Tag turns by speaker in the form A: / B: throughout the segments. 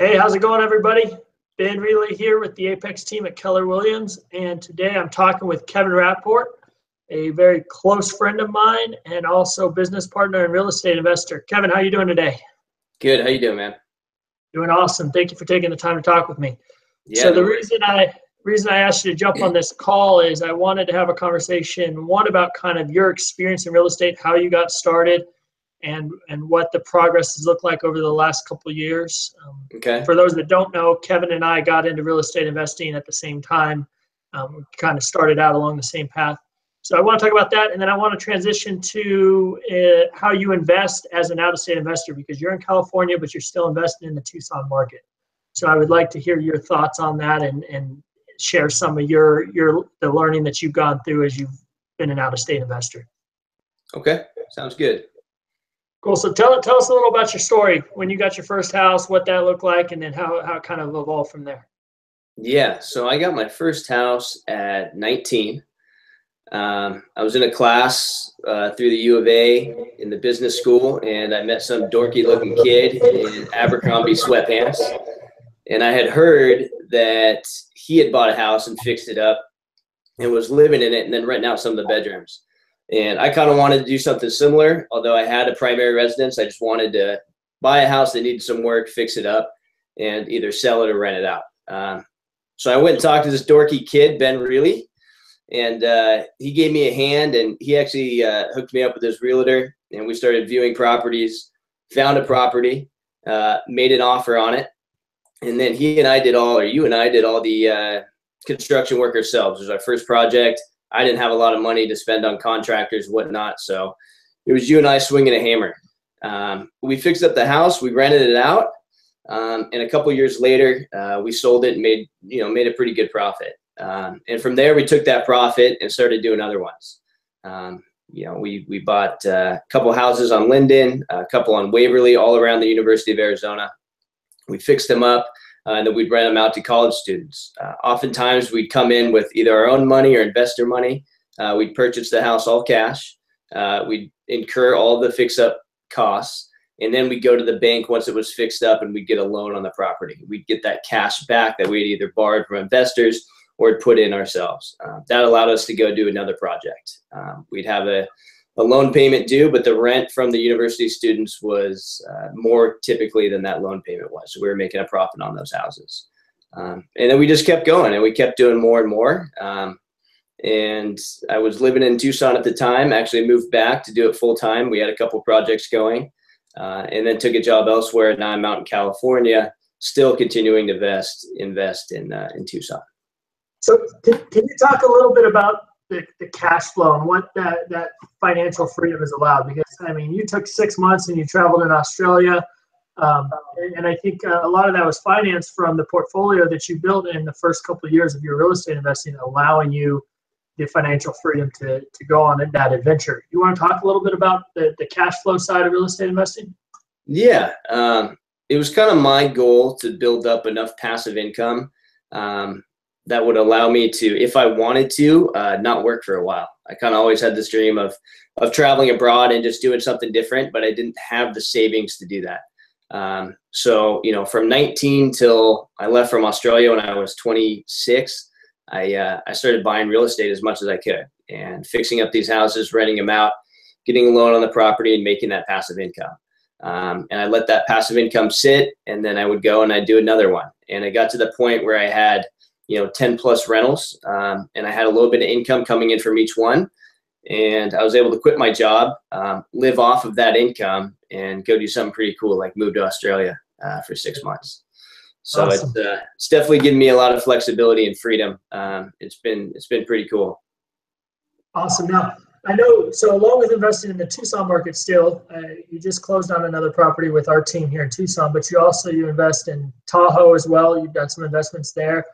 A: Hey, how's it going, everybody? Ben Reilly here with the Apex team at Keller Williams, and today I'm talking with Kevin Rapport, a very close friend of mine and also business partner and real estate investor. Kevin, how are you doing today?
B: Good. How you doing, man?
A: Doing awesome. Thank you for taking the time to talk with me.
B: Yeah,
A: So
B: no
A: the
B: worries.
A: reason I asked you to jump on this call is I wanted to have a conversation, one about kind of your experience in real estate, how you got started, and what the progress has looked like over the last couple of years.
B: Okay.
A: For those that don't know, Kevin and I got into real estate investing at the same time. We kind of started out along the same path. So I want to talk about that, and then I want to transition to how you invest as an out-of-state investor, because you're in California, but you're still investing in the Tucson market. So I would like to hear your thoughts on that and share some of the learning that you've gone through as you've been an out-of-state investor.
B: Okay. Sounds good.
A: Cool. So tell us a little about your story, when you got your first house, what that looked like, and then how it kind of evolved from there.
B: Yeah. So I got my first house at 19. I was in a class through the U of A in the business school, and I met some dorky looking kid in Abercrombie sweatpants. And I had heard that he had bought a house and fixed it up and was living in it and then renting out some of the bedrooms. And I kind of wanted to do something similar. Although I had a primary residence, I just wanted to buy a house that needed some work, fix it up, and either sell it or rent it out. So I went and talked to this dorky kid, Ben Reilly, and he gave me a hand, and he actually hooked me up with his realtor, and we started viewing properties, found a property, made an offer on it, and then you and I did all the construction work ourselves. It was our first project. I didn't have a lot of money to spend on contractors and whatnot, so it was you and I swinging a hammer. We fixed up the house, we rented it out, and a couple years later, we sold it and made a pretty good profit. And from there, we took that profit and started doing other ones. We bought a couple houses on Linden, a couple on Waverly, all around the University of Arizona. We fixed them up, and then we'd rent them out to college students. Oftentimes, we'd come in with either our own money or investor money. We'd purchase the house all cash. We'd incur all the fix-up costs, and then we'd go to the bank once it was fixed up, and we'd get a loan on the property. We'd get that cash back that we'd either borrowed from investors or put in ourselves. That allowed us to go do another project. We'd have a loan payment due, but the rent from the university students was more typically than that loan payment was. So we were making a profit on those houses. And then we just kept going, and we kept doing more and more. And I was living in Tucson at the time, actually moved back to do it full time. We had a couple projects going, and then took a job elsewhere. Now I'm out in California, still continuing to invest in Tucson.
A: So can you talk a little bit about the cash flow and what that financial freedom is allowed? Because, I mean, you took 6 months and you traveled in Australia, and I think a lot of that was financed from the portfolio that you built in the first couple of years of your real estate investing, allowing you the financial freedom to go on that adventure. You want to talk a little bit about the cash flow side of real estate investing?
B: Yeah. It was kind of my goal to build up enough passive income that would allow me to, if I wanted to, not work for a while. I kind of always had this dream of traveling abroad and just doing something different, but I didn't have the savings to do that. So, from 19 till I left from Australia when I was 26, I started buying real estate as much as I could and fixing up these houses, renting them out, getting a loan on the property, and making that passive income. And I let that passive income sit, and then I would go and I'd do another one. And I got to the point where I had 10 plus rentals, and I had a little bit of income coming in from each one. And I was able to quit my job, live off of that income, and go do something pretty cool, like move to Australia for 6 months. So awesome. It's definitely given me a lot of flexibility and freedom. It's been pretty cool.
A: Awesome. Now, I know, so along with investing in the Tucson market still, you just closed on another property with our team here in Tucson, but you invest in Tahoe as well. You've done some investments there.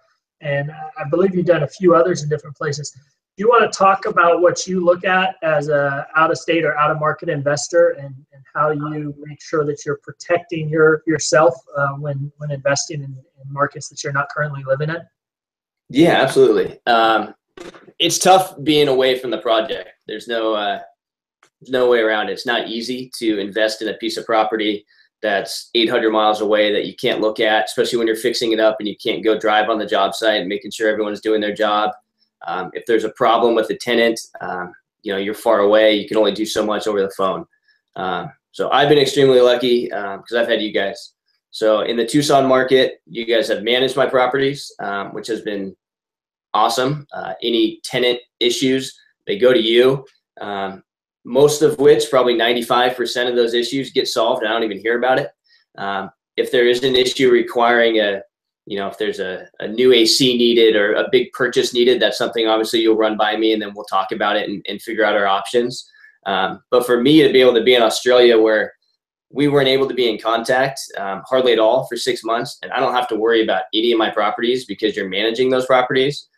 A: And I believe you've done a few others in different places. Do you want to talk about what you look at as a out-of-state or out-of-market investor, and how you make sure that you're protecting yourself when investing in markets that you're not currently living in?
B: Yeah, absolutely. It's tough being away from the project. There's no way around it. It's not easy to invest in a piece of property that's 800 miles away that you can't look at, especially when you're fixing it up and you can't go drive on the job site and making sure everyone's doing their job. If there's a problem with the tenant, you're far away. You can only do so much over the phone. So I've been extremely lucky because I've had you guys. So in the Tucson market, you guys have managed my properties, which has been awesome. Any tenant issues, they go to you. Most of which, probably 95% of those issues get solved and I don't even hear about it. If there is an issue requiring if there's a new AC needed or a big purchase needed, that's something obviously you'll run by me and then we'll talk about it and figure out our options. But for me to be able to be in Australia where we weren't able to be in contact hardly at all for 6 months, and I don't have to worry about any of my properties because you're managing those properties,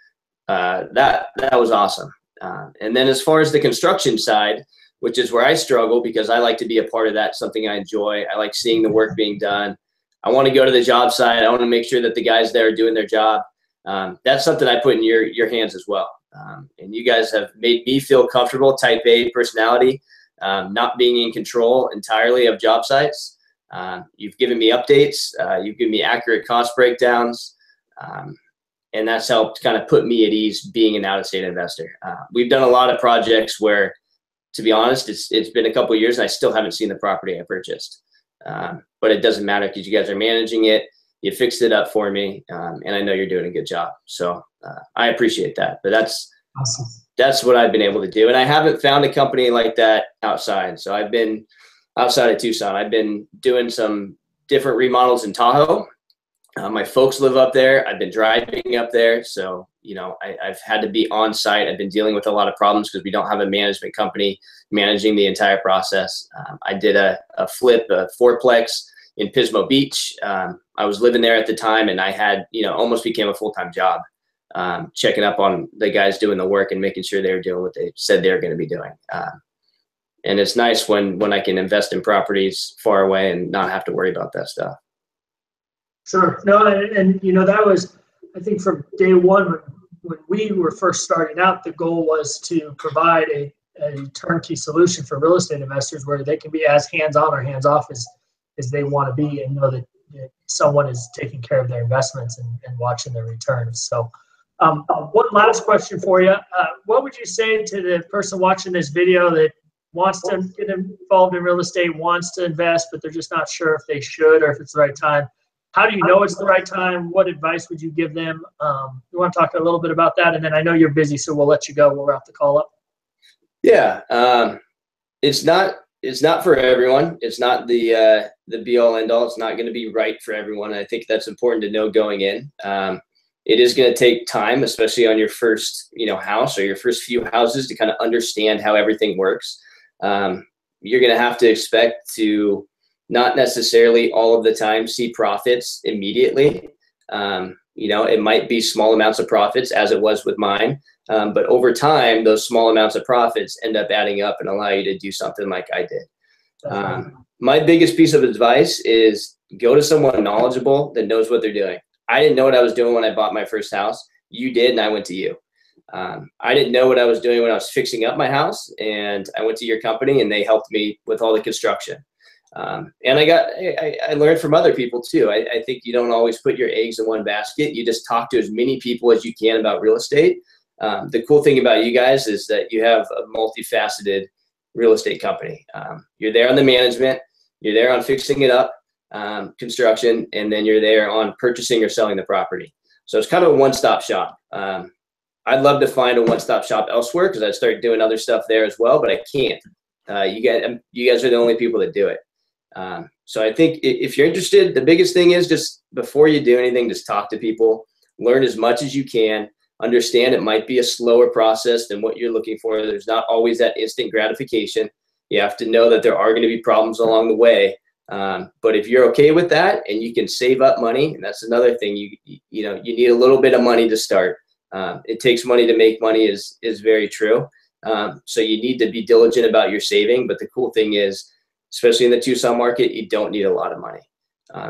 B: that was awesome. And then as far as the construction side, which is where I struggle because I like to be a part of that, something I enjoy. I like seeing the work being done. I want to go to the job site. I want to make sure that the guys there are doing their job. That's something I put in your hands as well. And you guys have made me feel comfortable, type A personality, not being in control entirely of job sites. You've given me updates. You've given me accurate cost breakdowns. And that's helped kind of put me at ease being an out-of-state investor. We've done a lot of projects where, to be honest, it's been a couple of years and I still haven't seen the property I purchased. But it doesn't matter because you guys are managing it. You fixed it up for me, and I know you're doing a good job. So I appreciate that. But that's
A: Awesome.
B: That's what I've been able to do. And I haven't found a company like that outside. So I've been outside of Tucson. I've been doing some different remodels in Tahoe. My folks live up there. I've been driving up there. So, I've had to be on site. I've been dealing with a lot of problems because we don't have a management company managing the entire process. I did a flip, a fourplex in Pismo Beach. I was living there at the time and I had, almost became a full-time job, checking up on the guys doing the work and making sure they were doing what they said they were going to be doing. And it's nice when I can invest in properties far away and not have to worry about that stuff.
A: Sure. No, and that was, I think, from day one when we were first starting out, the goal was to provide a turnkey solution for real estate investors where they can be as hands-on or hands-off as they want to be and know that someone is taking care of their investments and watching their returns. So one last question for you. What would you say to the person watching this video that wants to get involved in real estate, wants to invest, but they're just not sure if they should or if it's the right time? How do you know it's the right time? What advice would you give them? You want to talk a little bit about that? And then I know you're busy, so we'll let you go. We'll wrap the call up.
B: Yeah. It's not for everyone. It's not the be all end all. It's not going to be right for everyone. I think that's important to know going in. It is going to take time, especially on your first, house or your first few houses to kind of understand how everything works. You're going to have to expect to not necessarily all of the time see profits immediately. It might be small amounts of profits as it was with mine. But over time, those small amounts of profits end up adding up and allow you to do something like I did. My biggest piece of advice is go to someone knowledgeable that knows what they're doing. I didn't know what I was doing when I bought my first house. You did, and I went to you. I didn't know what I was doing when I was fixing up my house, and I went to your company, and they helped me with all the construction. And I learned from other people too. I think you don't always put your eggs in one basket. You just talk to as many people as you can about real estate. The cool thing about you guys is that you have a multifaceted real estate company. You're there on the management, you're there on fixing it up, construction, and then you're there on purchasing or selling the property. So it's kind of a one-stop shop. I'd love to find a one-stop shop elsewhere because I'd start doing other stuff there as well, but I can't. You guys are the only people that do it. So I think if you're interested, the biggest thing is just before you do anything, just talk to people, learn as much as you can, understand it might be a slower process than what you're looking for. There's not always that instant gratification. You have to know that there are going to be problems along the way. But if you're okay with that and you can save up money, and that's another thing, you need a little bit of money to start. It takes money to make money is very true. So you need to be diligent about your saving. But the cool thing is, especially in the Tucson market, you don't need a lot of money.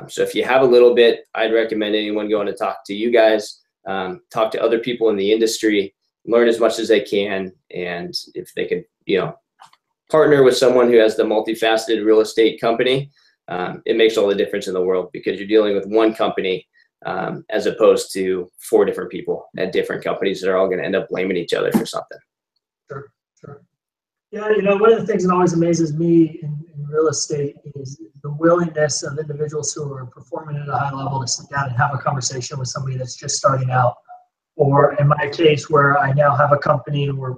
B: So if you have a little bit, I'd recommend anyone going to talk to you guys, talk to other people in the industry, learn as much as they can. And if they could, partner with someone who has the multifaceted real estate company, it makes all the difference in the world, because you're dealing with one company as opposed to 4 different people at different companies that are all going to end up blaming each other for something.
A: Sure, sure. Yeah, one of the things that always amazes me in real estate is the willingness of individuals who are performing at a high level to sit down and have a conversation with somebody that's just starting out. Or in my case, where I now have a company and we're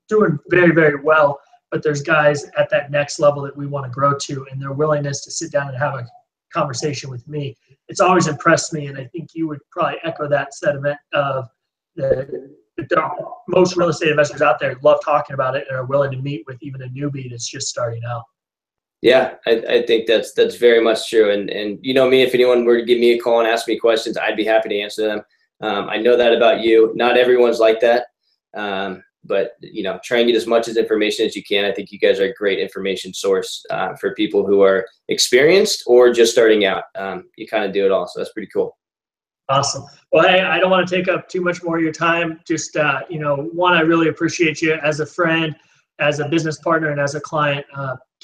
A: doing very, very well, but there's guys at that next level that we want to grow to, and their willingness to sit down and have a conversation with me. It's always impressed me, and I think you would probably echo that sentiment of most real estate investors out there love talking about it and are willing to meet with even a newbie that's just starting out.
B: Yeah, I think that's very much true. And me, if anyone were to give me a call and ask me questions, I'd be happy to answer them. I know that about you. Not everyone's like that. But try and get as much information as you can. I think you guys are a great information source for people who are experienced or just starting out. You kind of do it all, so that's pretty cool.
A: Awesome. Well, hey, I don't want to take up too much more of your time. Just, one, I really appreciate you as a friend, as a business partner, and as a client.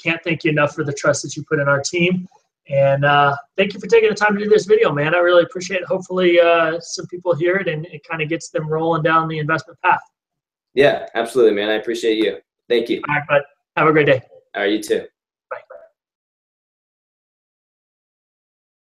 A: Can't thank you enough for the trust that you put in our team. And thank you for taking the time to do this video, man. I really appreciate it. Hopefully some people hear it and it kind of gets them rolling down the investment path.
B: Yeah, absolutely, man. I appreciate you. Thank you.
A: All right, bud. Have a great day.
B: All right, you too.